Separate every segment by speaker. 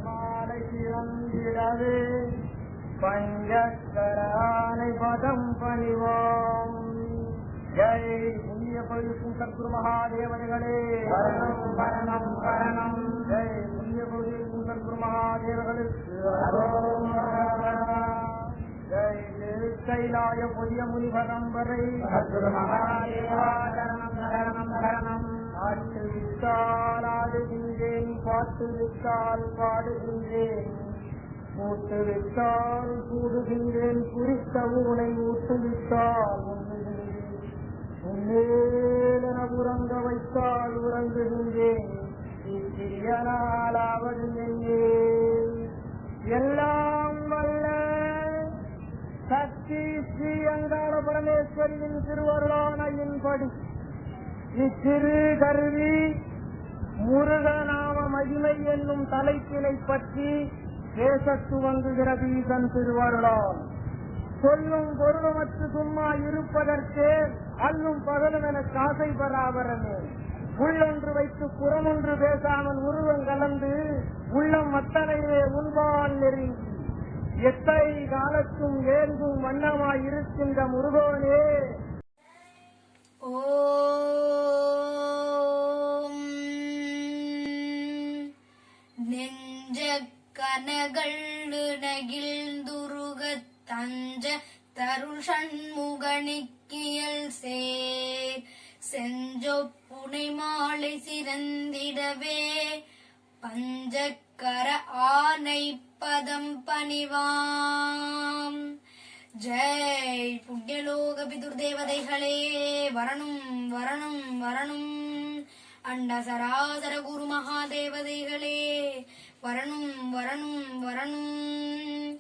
Speaker 1: மாலை சிறந்திடவே பஞ்சக்கரானை பதம் பணிவோம். ஜெய் புண்ணிய பொழுதுக்கும் சத்குரு மகாதேவர்களே வரணம் வரணம் வரணம். ஜெய் புண்ணிய பொழுதுக்கும் சத்குரு மகாதேவர்களுக்கு ஜெய் திருக்கைலாய புதிய முனிபதம் வரை சத்குரு மகாதேவா சரணம் சரணம் சரணம். ஆட்டு விட்டால் ஆடுகின்றேன், பாட்டு விட்டால் பாடுகின்றேன், மூட்டு விட்டால் கூடுகின்றேன், குறித்த ஊனை ஊட்டுவிட்டால் உன்னேலென உறங்க வைத்தால் உறங்குகின்றேன். இச்சிறிய நாளாவது என்னே எல்லாம் வல்ல சக்தி ஸ்ரீ அங்காள பரமேஸ்வரியின் திருவருளானையின்படி இச்சிறு கருவி முருகநாம மகிமை என்னும் தலைப்பினை பற்றி பேசத் துவங்குகிறது. ஈசன் திருவருளால் சொல்லும் பொருளமற்று சும்மா இருப்பதற்கு அல்லும் பகலும் என காசை பராபரமே. உள்ளொன்று வைத்து புறமொன்று பேசாமல் உருவம் கலந்து உள்ளம் மத்தனையே உள்வான் நெருங்கி எத்தை காலத்தும் ஏங்கும் வண்ணமாய் இருக்கின்ற முருகோனே.
Speaker 2: நெஞ்ச கனகள் நகிழ்ந்துருக தஞ்ச தருள் சண்முகனிக்கியல் சேர் செஞ்சொப்புனை மாலை சிறந்திடவே பஞ்சக்கர ஆனை பதம் பணிவாம். ஜெய் புண்ணியலோக பிதுர் தேவதைகளே வரணும் வரணும் வரணும். அண்ட சராசர குரு மகாதேவதைகளே வரணும் வரணும் வரணும்.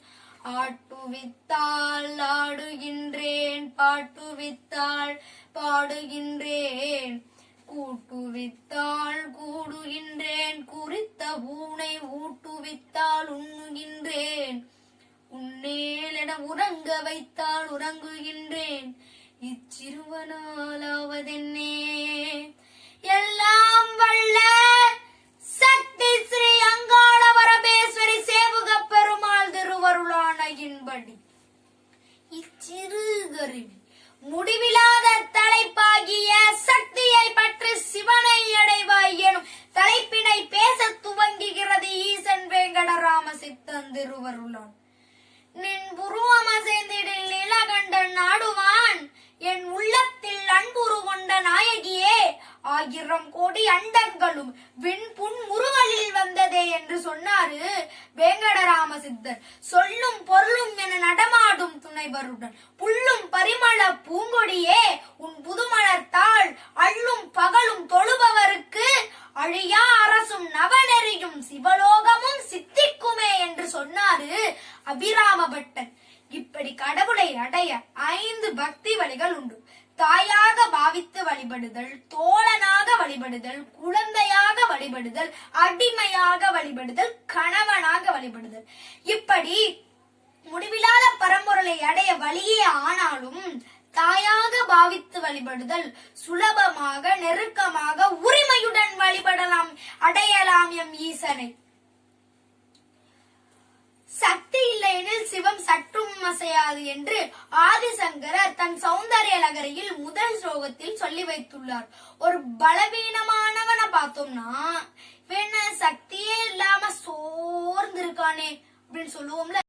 Speaker 2: ஆட்டுவித்தால் ஆடுகின்றேன், பாட்டுவித்தால் பாடுகின்றேன், கூட்டுவித்தால் கூடுகின்றேன், குறித்த பூனை ஊட்டுவித்தால் உண்ணுகின்றேன், உன்னேலென உறங்க வைத்தால் உறங்குகின்றேன். இச்சிறுவனாலாவதென்னே எல்லாம் வல்ல சக்தி ஸ்ரீ அங்காள பரமேஸ்வரி சேவுக பெருமாள் திருவருளானையின்படி இச்சிறு கருவி முடிவில்லாத தலைப்பாகிய சக்தியை பற்றி சிவனை அடைவாய் எனும் தலைப்பினை பேச துவங்குகிறது ஈசன் வேங்கடராம சித்தன் திருவருளான். நின் புருவமசைந்திடில் நிலகண்டன் நாடுவான், என் உள்ளத்தில் அன்புரு கொண்ட நாயகியே, ஆயிரம் கோடி அண்டங்களும் விண்புண் முறுவலில் வந்ததே என்று சொன்னாரு வேங்கடராம சித்தர். சொல்லும் பொருளும் என நடமாடும் துணைவருடன் புல்லும் பரிமள பூங்கொடியே, உன் புதுமலர்த்தாள் அள்ளும் பகலும் தொழுபவருக்கு அழியா அரசும் நவநெறியும் சிவலோகமும் சித்திக்குமே என்று சொன்னாரு அபிராம பட்டன். இப்படி கடவுளை அடைய 5 பக்தி வழிகள் உண்டு. தாயாக பாவித்து வழிபடுதல், தோழனாக வழிபடுதல், குழந்தையாக வழிபடுதல், அடிமையாக வழிபடுதல், கணவனாக வழிபடுதல். இப்படி முடிவில்லாத பரம்பொருளை அடைய வழியே ஆனாலும் தாயாக பாவித்து வழிபடுதல் சுலபமாக நெருக்கமாக உரிமையுடன் வழிபடலாம், அடையலாம் எம் ஈசனை. சக்தி இல்லையெனில் சிவம் சற்றும் அசையாது என்று ஆதிசங்கரர் தன் சௌந்தர்ய லகரியில் முதல் ஸ்லோகத்தில் சொல்லி வைத்துள்ளார். ஒரு பலவீனமானவனை பார்த்தோம்னா சக்தியே இல்லாம சோர்ந்து இருக்கானே அப்படின்னு சொல்லுவோம்ல.